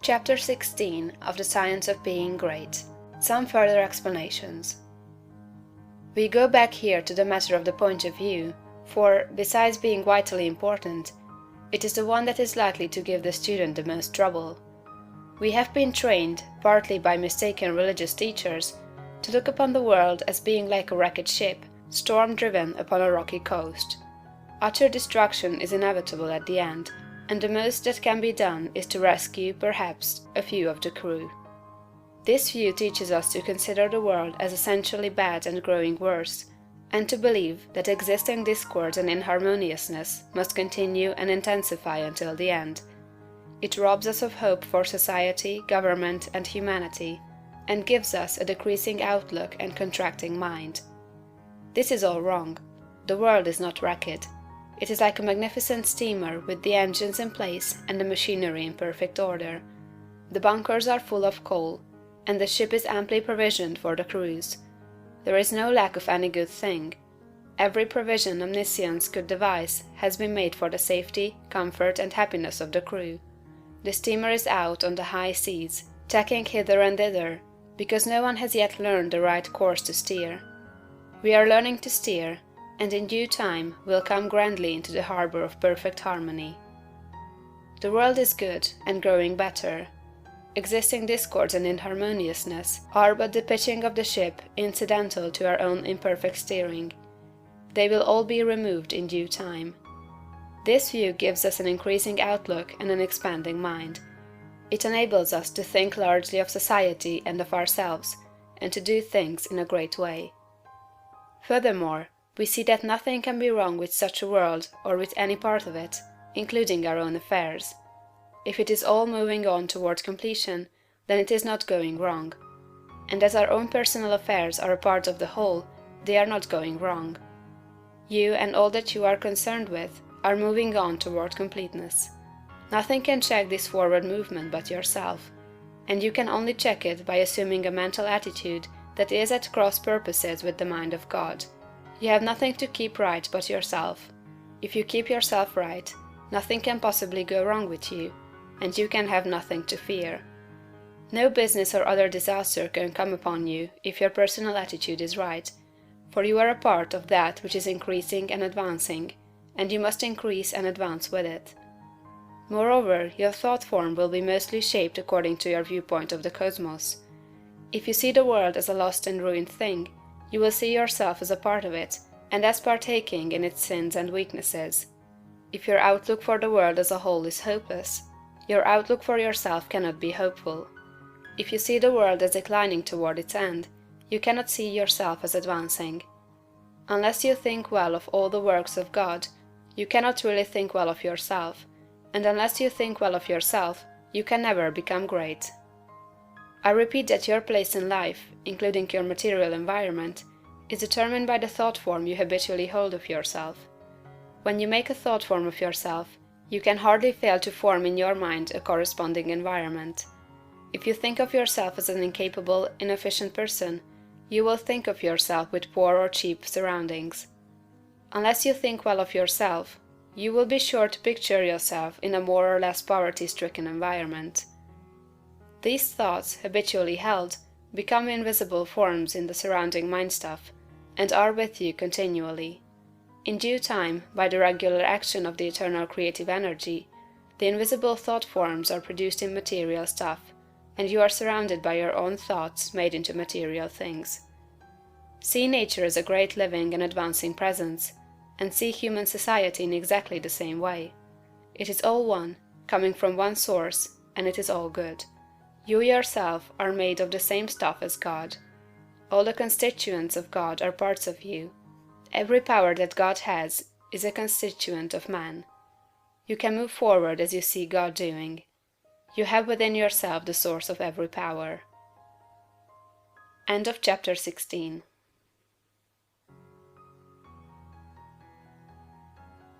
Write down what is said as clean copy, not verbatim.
Chapter 16 of the Science of Being Great. Some further explanations. We go back here to the matter of the point of view, for, besides being vitally important, it is the one that is likely to give the student the most trouble. We have been trained, partly by mistaken religious teachers, to look upon the world as being like a wrecked ship, storm-driven upon a rocky coast. Utter destruction is inevitable at the end, and the most that can be done is to rescue, perhaps, a few of the crew. This view teaches us to consider the world as essentially bad and growing worse, and to believe that existing discord and inharmoniousness must continue and intensify until the end. It robs us of hope for society, government, and humanity, and gives us a decreasing outlook and contracting mind. This is all wrong. The world is not wrecked. It is like a magnificent steamer with the engines in place and the machinery in perfect order. The bunkers are full of coal, and the ship is amply provisioned for the cruise. There is no lack of any good thing. Every provision omniscience could devise has been made for the safety, comfort, and happiness of the crew. The steamer is out on the high seas, tacking hither and thither, because no one has yet learned the right course to steer. We are learning to steer, and in due time will come grandly into the harbor of perfect harmony. The world is good and growing better. Existing discords and inharmoniousness are but the pitching of the ship incidental to our own imperfect steering. They will all be removed in due time. This view gives us an increasing outlook and an expanding mind. It enables us to think largely of society and of ourselves, and to do things in a great way. Furthermore, we see that nothing can be wrong with such a world or with any part of it, including our own affairs. If it is all moving on toward completion, then it is not going wrong. And as our own personal affairs are a part of the whole, they are not going wrong. You and all that you are concerned with are moving on toward completeness. Nothing can check this forward movement but yourself, and you can only check it by assuming a mental attitude that is at cross purposes with the mind of God. You have nothing to keep right but yourself. If you keep yourself right, nothing can possibly go wrong with you, and you can have nothing to fear. No business or other disaster can come upon you if your personal attitude is right, for you are a part of that which is increasing and advancing, and you must increase and advance with it. Moreover, your thought form will be mostly shaped according to your viewpoint of the cosmos. If you see the world as a lost and ruined thing, you will see yourself as a part of it, and as partaking in its sins and weaknesses. If your outlook for the world as a whole is hopeless, your outlook for yourself cannot be hopeful. If you see the world as declining toward its end, you cannot see yourself as advancing. Unless you think well of all the works of God, you cannot really think well of yourself, and unless you think well of yourself, you can never become great. I repeat that your place in life, including your material environment, is determined by the thought form you habitually hold of yourself. When you make a thought form of yourself, you can hardly fail to form in your mind a corresponding environment. If you think of yourself as an incapable, inefficient person, you will think of yourself with poor or cheap surroundings. Unless you think well of yourself, you will be sure to picture yourself in a more or less poverty-stricken environment. These thoughts, habitually held, become invisible forms in the surrounding mind-stuff, and are with you continually. In due time, by the regular action of the eternal creative energy, the invisible thought forms are produced in material stuff, and you are surrounded by your own thoughts made into material things. See nature as a great living and advancing presence, and see human society in exactly the same way. It is all one, coming from one source, and it is all good. You yourself are made of the same stuff as God. All the constituents of God are parts of you. Every power that God has is a constituent of man. You can move forward as you see God doing. You have within yourself the source of every power. End of chapter 16.